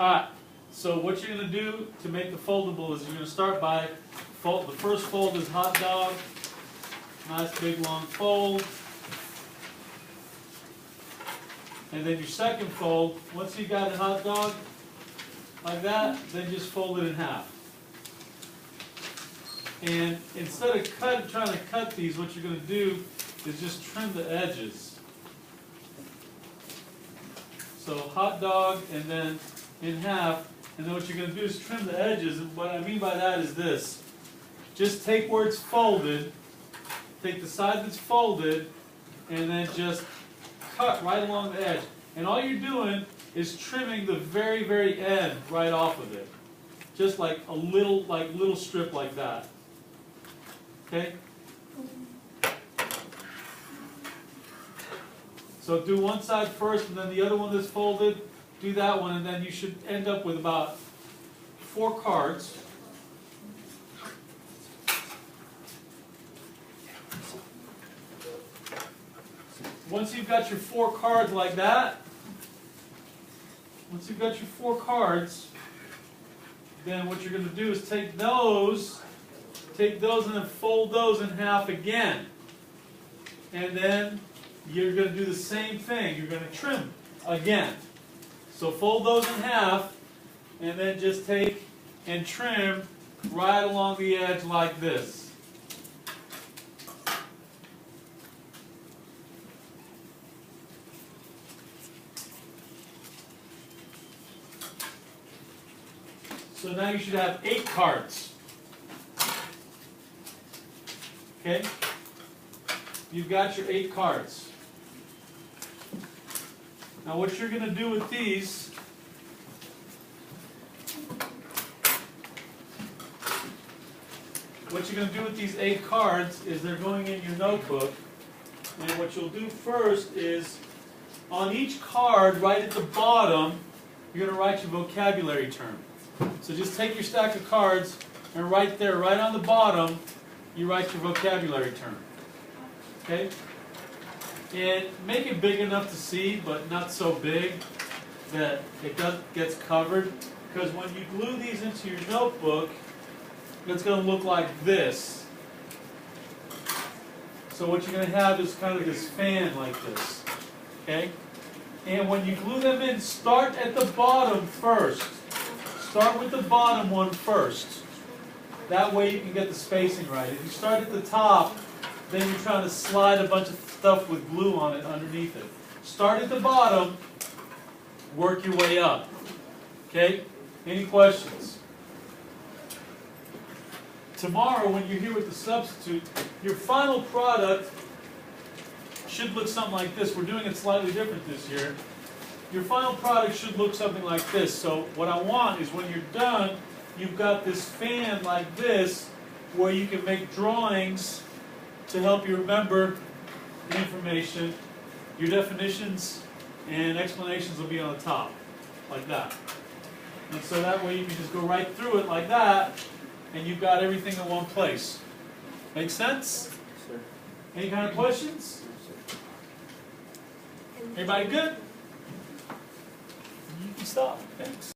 Alright, so what you're going to do to make the foldable is you're going to start by, the first fold is hot dog, nice big long fold. And then your second fold, once you got a hot dog like that, then just fold it in half. And instead of trying to cut these, what you're going to do is just trim the edges. So hot dog and then in half, and then what you're going to do is trim the edges. And what I mean by that is this. Just take where it's folded, take the side that's folded, and then just cut right along the edge. And all you're doing is trimming the very, very end right off of it. Just like a little strip like that. Okay? So do one side first, and then the other one that's folded, do that one, and then you should end up with about 4 cards. Once you've got your 4 cards like that, then what you're going to do is take those and then fold those in half again. And then you're going to do the same thing. You're going to trim again. So fold those in half, and then just take and trim right along the edge like this. So now you should have 8 cards. Okay? You've got your 8 cards. Now what you're going to do with these, these 8 cards is they're going in your notebook. And what you'll do first is on each card right at the bottom, you're going to write your vocabulary term. So just take your stack of cards and right there, right on the bottom, you write your vocabulary term. Okay? And make it big enough to see, but not so big that it gets covered. Because when you glue these into your notebook, it's going to look like this. So what you're going to have is kind of this fan like this. Okay? And when you glue them in, start at the bottom first. Start with the bottom one first. That way you can get the spacing right. If you start at the top, then you're trying to slide a bunch of stuff with glue on it underneath it. Start at the bottom, work your way up. Okay? Any questions? Tomorrow, when you're here with the substitute, your final product should look something like this. We're doing it slightly different this year. Your final product should look something like this. So what I want is when you're done, you've got this fan like this where you can make drawings to help you remember the information. Your definitions and explanations will be on the top, like that. And so that way you can just go right through it like that, and you've got everything in one place. Make sense? Sure. Any kind of questions? Everybody good? You can stop. Thanks.